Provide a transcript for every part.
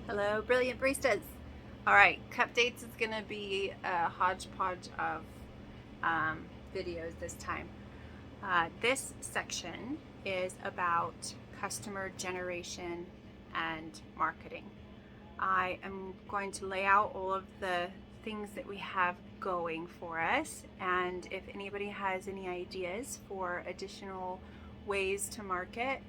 Hello, brilliant baristas. All right, cUpdates is going to be a hodgepodge of videos this time. This section is about customer generation and marketing. I am going to lay out all of the things that we have going for us, and if anybody has any ideas for additional ways to market,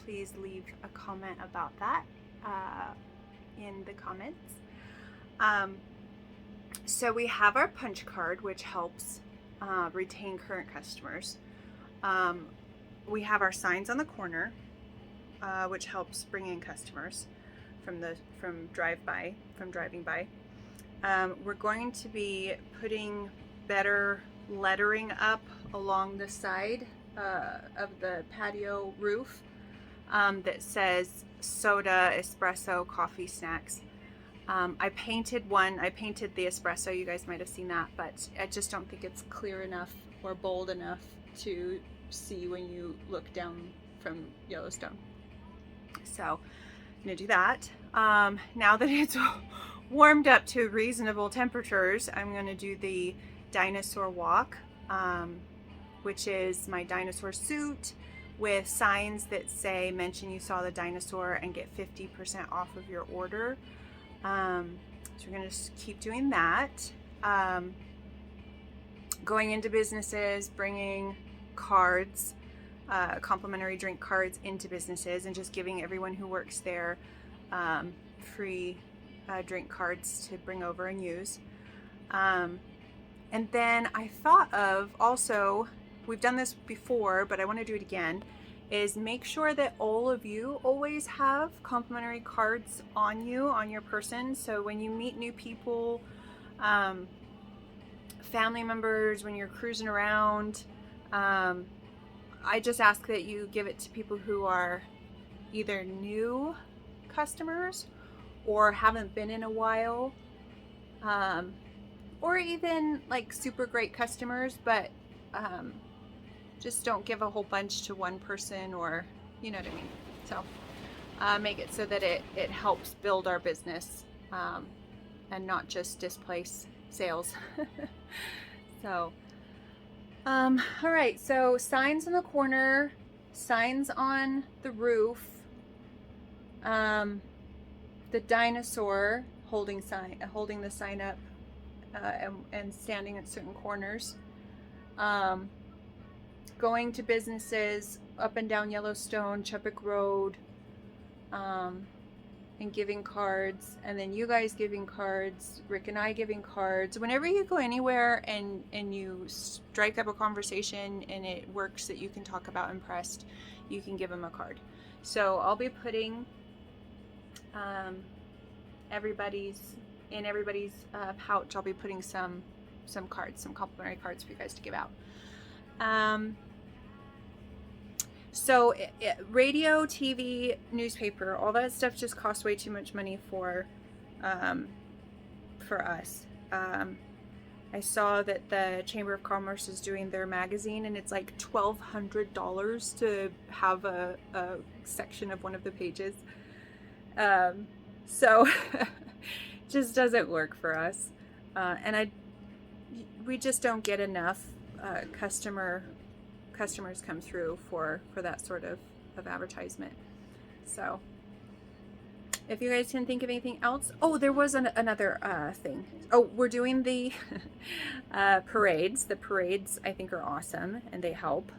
please leave a comment about that in the comments. So we have our punch card, which helps retain current customers. We have our signs on the corner, which helps bring in customers from driving by. We're going to be putting better lettering up along the side of the patio roof that says soda, espresso, coffee, snacks. I painted the espresso, you guys might have seen that, but I just don't think it's clear enough or bold enough to see when you look down from Yellowstone. So I'm gonna do that. Now that it's warmed up to reasonable temperatures, I'm gonna do the dinosaur walk, which is my dinosaur suit with signs that say mention you saw the dinosaur and get 50% off of your order. So we're going to just keep doing that. Going into businesses, bringing cards, complimentary drink cards into businesses, and just giving everyone who works there free drink cards to bring over and use. And then I thought of also, we've done this before, but I want to do it again, is make sure that all of you always have complimentary cards on you, on your person. So when you meet new people, family members, when you're cruising around, I just ask that you give it to people who are either new customers or haven't been in a while, or even like super great customers, but just don't give a whole bunch to one person, or you know what I mean. So make it so that it helps build our business and not just displace sales. So all right, so signs in the corner, signs on the roof, the dinosaur holding the sign up and standing at certain corners. Going to businesses up and down Yellowstone, Chubbuck Road, and giving cards, and then you guys giving cards, Rick and I giving cards. Whenever you go anywhere and you strike up a conversation and it works that you can talk about impressed, you can give them a card. So I'll be putting everybody's pouch, I'll be putting some cards, some complimentary cards for you guys to give out. So radio, TV, newspaper, all that stuff just costs way too much money for us. I saw that the Chamber of Commerce is doing their magazine, and it's like $1,200 to have a section of one of the pages. So just doesn't work for us, and we just don't get enough customers come through for that sort of advertisement. So if you guys can think of anything else. Oh, there was another thing. Oh, we're doing the parades. The parades I think are awesome and they help.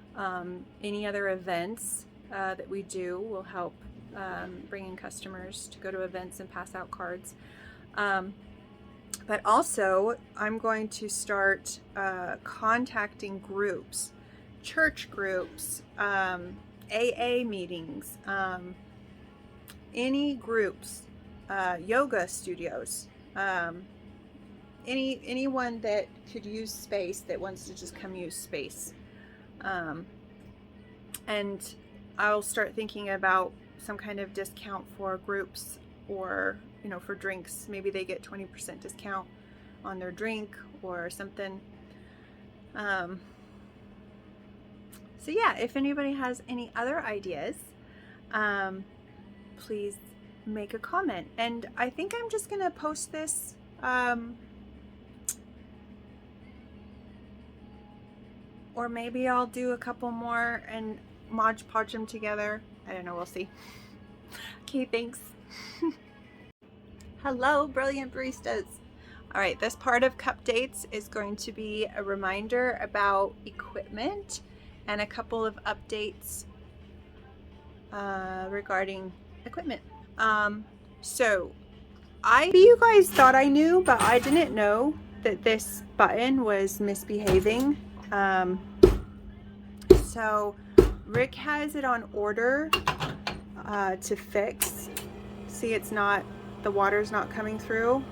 Any other events that we do will help bring in customers to go to events and pass out cards. But also I'm going to start contacting groups, church groups, AA meetings, any groups, yoga studios, anyone that could use space, that wants to just come use space. And I'll start thinking about some kind of discount for groups, or for drinks. Maybe they get 20% discount on their drink or something. So yeah, if anybody has any other ideas, please make a comment. And I think I'm just gonna post this or maybe I'll do a couple more and Mod Podge them together. I don't know, we'll see. Okay, thanks. Hello, brilliant baristas. All right, this part of cUpdates is going to be a reminder about equipment and a couple of updates regarding equipment. So maybe you guys thought I knew, but I didn't know that this button was misbehaving. So Rick has it on order to fix. See, it's not, the water's not coming through.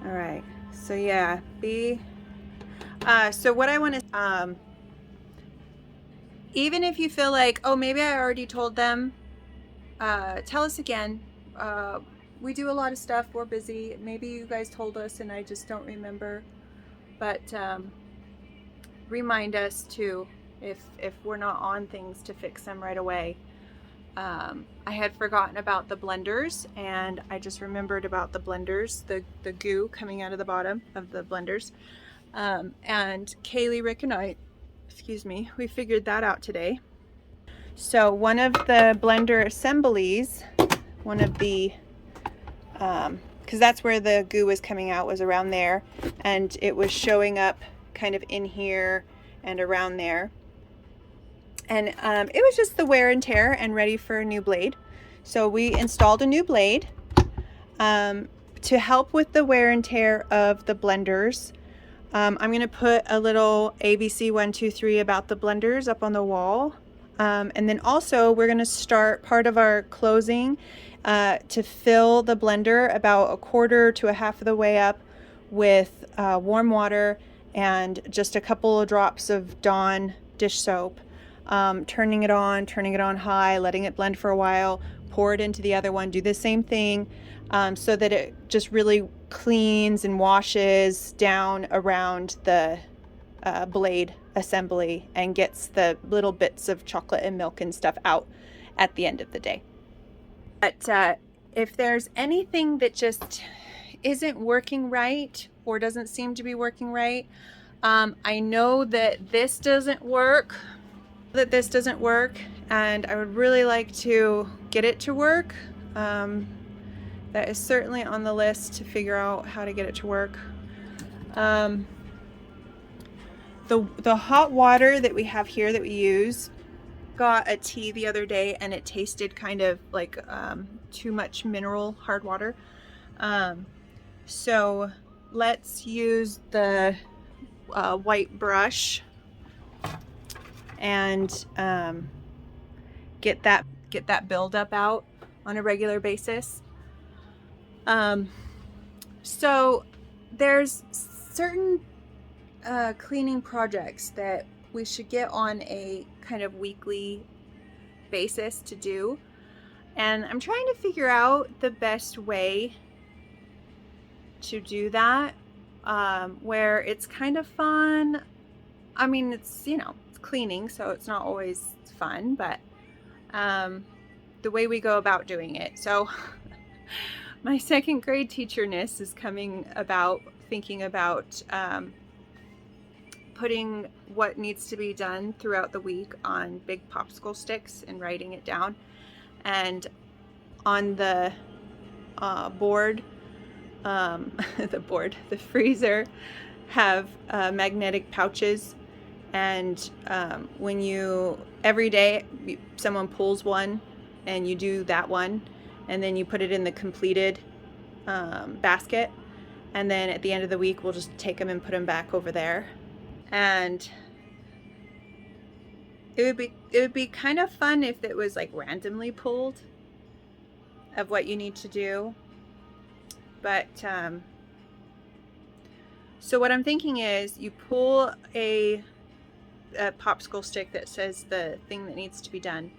All right, so yeah, so what I want to, even if you feel like, oh, maybe I already told them, tell us again. We do a lot of stuff, we're busy. Maybe you guys told us and I just don't remember. But remind us too, if we're not on things, to fix them right away. I had forgotten about the blenders, and I just remembered about the blenders, the goo coming out of the bottom of the blenders. And Kaylee, Rick, and I, we figured that out today. So one of the blender assemblies, one of the, because that's where the goo was coming out, was around there, and it was showing up kind of in here and around there. And it was just the wear and tear and ready for a new blade. So we installed a new blade to help with the wear and tear of the blenders. I'm going to put a little ABC 1, 2, 3 about the blenders up on the wall. And then also we're going to start part of our closing to fill the blender about 1/4 to 1/2 of the way up with warm water and just a couple of drops of Dawn dish soap. Turning it on high, letting it blend for a while, pour it into the other one, do the same thing, so that it just really cleans and washes down around the blade assembly and gets the little bits of chocolate and milk and stuff out at the end of the day. But if there's anything that just isn't working right or doesn't seem to be working right, I know that this doesn't work, and I would really like to get it to work. That is certainly on the list, to figure out how to get it to work. The hot water that we have here that we use, got a tea the other day and it tasted kind of like too much mineral hard water. So let's use the white brush and get that buildup out on a regular basis. So there's certain cleaning projects that we should get on a kind of weekly basis to do, and I'm trying to figure out the best way to do that, where it's kind of fun. I mean, it's, you know, it's cleaning, so it's not always fun, but the way we go about doing it. So my second grade teacherness is thinking about putting what needs to be done throughout the week on big popsicle sticks and writing it down. And on the board, the freezer, have magnetic pouches. And every day someone pulls one and you do that one, and then you put it in the completed basket. And then at the end of the week, we'll just take them and put them back over there. And it would be kind of fun if it was like randomly pulled of what you need to do. But so what I'm thinking is, you pull a popsicle stick that says the thing that needs to be done.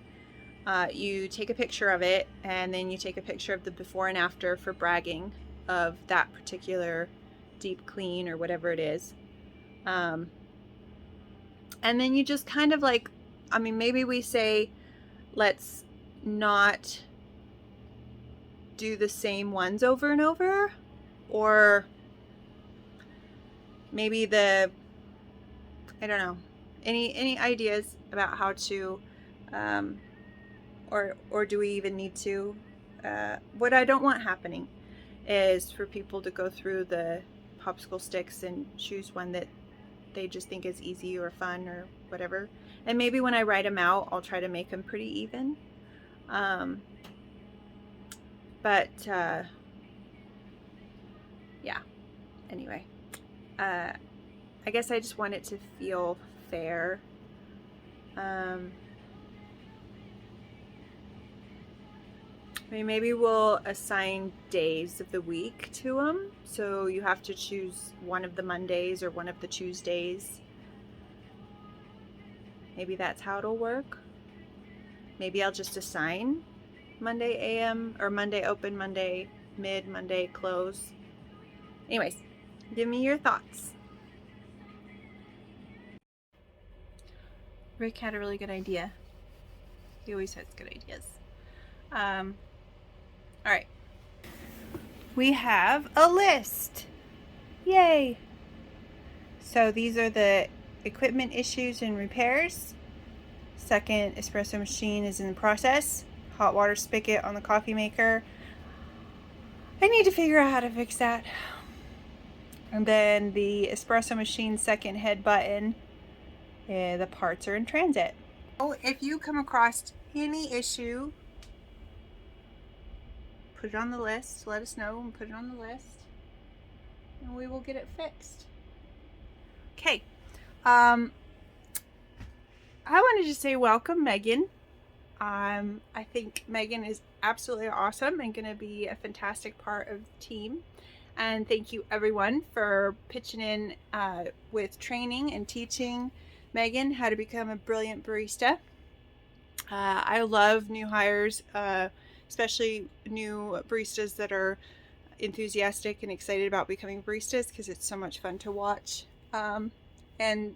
You take a picture of it, and then you take a picture of the before and after for bragging of that particular deep clean or whatever it is. And then you just kind of like, I mean, maybe we say let's not do the same ones over and over. Or maybe I don't know, any ideas about how to, or do we even need to? What I don't want happening is for people to go through the popsicle sticks and choose one that they just think is easy or fun or whatever. And maybe when I write them out, I'll try to make them pretty even. Yeah, anyway, I guess I just want it to feel fair. Maybe we'll assign days of the week to them. So you have to choose one of the Mondays or one of the Tuesdays. Maybe that's how it'll work. Maybe I'll just assign Monday AM or Monday open, Monday mid, Monday close. Anyways, give me your thoughts. Rick had a really good idea. He always has good ideas. All right. We have a list. Yay. So these are the equipment issues and repairs. Second espresso machine is in the process. Hot water spigot on the coffee maker. I need to figure out how to fix that. And then the espresso machine second head button. The parts are in transit. Oh, if you come across any issue, put it on the list. Let us know and put it on the list, and we will get it fixed. Okay. I wanted to say welcome, Megan. I think Megan is absolutely awesome and going to be a fantastic part of the team. And thank you everyone for pitching in with training and teaching Megan how to become a brilliant barista. I love new hires, especially new baristas that are enthusiastic and excited about becoming baristas, because it's so much fun to watch. And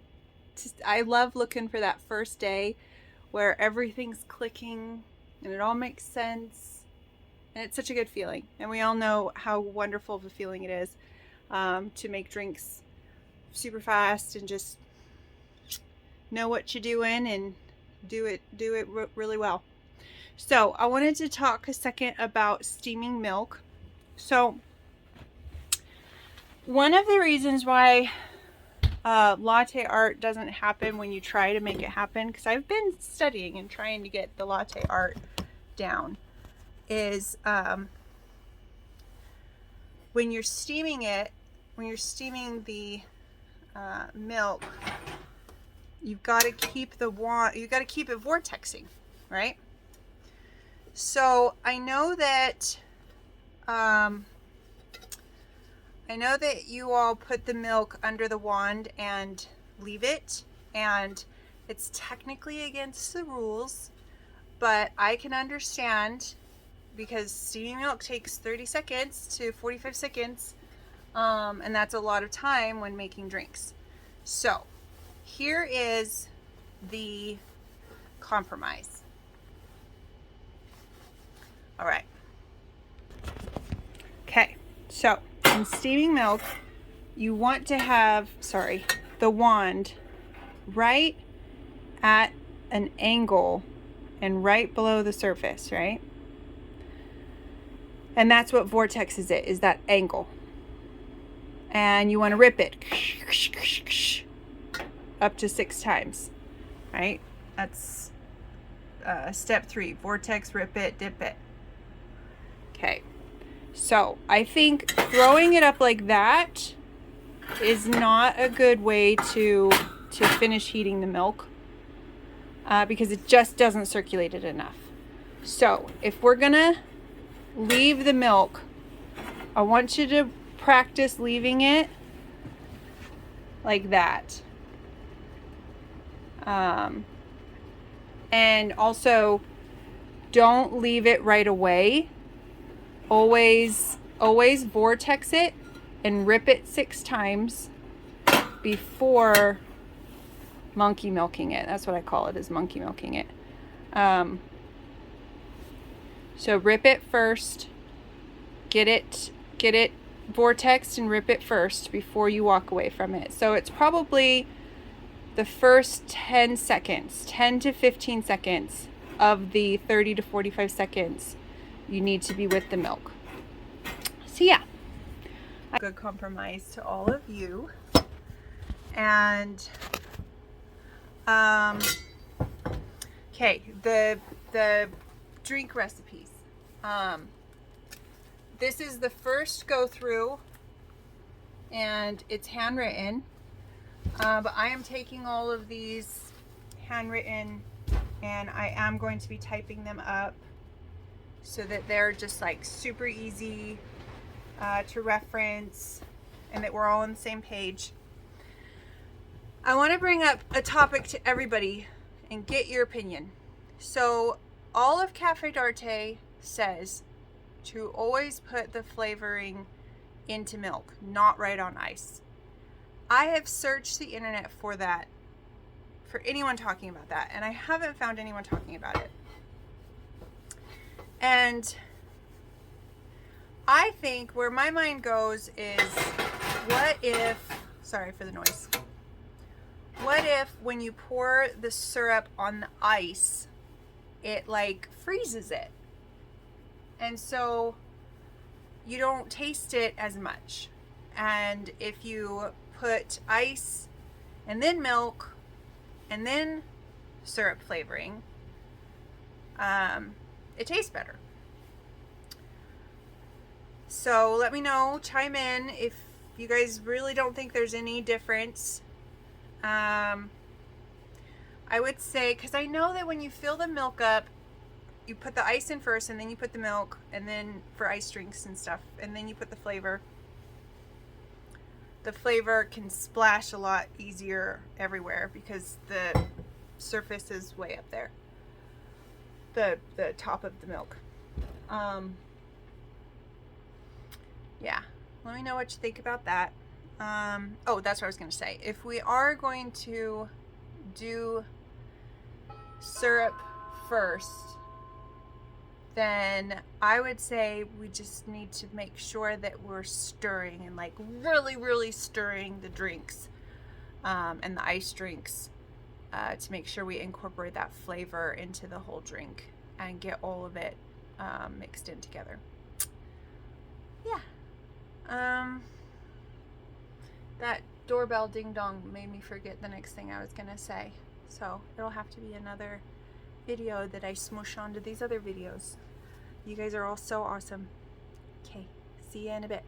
I love looking for that first day where everything's clicking and it all makes sense. And it's such a good feeling. And we all know how wonderful of a feeling it is to make drinks super fast and just know what you're doing and do it really well. So I wanted to talk a second about steaming milk. So one of the reasons why latte art doesn't happen when you try to make it happen, because I've been studying and trying to get the latte art down, is when you're steaming the milk, you've got to keep it vortexing, right? So I know that you all put the milk under the wand and leave it, and it's technically against the rules, but I can understand, because steaming milk takes 30 seconds to 45 seconds, and that's a lot of time when making drinks. So here is the compromise. All right. Okay, so in steaming milk, you want to have, the wand right at an angle and right below the surface, right? And that's what vortexes it, is that angle. And you want to rip it up to 6 times, right? That's step 3, vortex, rip it, dip it. Okay, so I think throwing it up like that is not a good way to finish heating the milk, because it just doesn't circulate it enough. So if we're gonna leave the milk, I want you to practice leaving it like that. And also, don't leave it right away. Always vortex it and rip it 6 times before monkey milking it. That's what I call it, is monkey milking it. So rip it first. Get it vortexed and rip it first before you walk away from it. So it's probably the first 10 seconds, 10 to 15 seconds of the 30 to 45 seconds you need to be with the milk. So yeah, a good compromise to all of you. And okay, the drink recipes. This is the first go through, and it's handwritten. But I am taking all of these handwritten, and I am going to be typing them up so that they're just like super easy to reference, and that we're all on the same page. I want to bring up a topic to everybody and get your opinion. So all of Cafe d'Arte says to always put the flavoring into milk, not right on ice. I have searched the internet for that, for anyone talking about that, and I haven't found anyone talking about it. And I think where my mind goes is, what if, sorry for the noise, what if when you pour the syrup on the ice, it like freezes it? And so you don't taste it as much. And if you put ice and then milk and then syrup flavoring, it tastes better. So let me know, chime in if you guys really don't think there's any difference. I would say, because I know that when you fill the milk up, you put the ice in first, and then you put the milk, and then for ice drinks and stuff, and then you put the flavor. The flavor can splash a lot easier everywhere because the surface is way up there, the top of the milk. Yeah, let me know what you think about that. Oh, that's what I was going to say. If we are going to do syrup first, then I would say we just need to make sure that we're stirring, and like really stirring the drinks and the ice drinks to make sure we incorporate that flavor into the whole drink and get all of it mixed in together. Yeah. That doorbell ding dong made me forget the next thing I was gonna say, so it'll have to be another video that I smush onto these other videos. You guys are all so awesome. Okay, see you in a bit.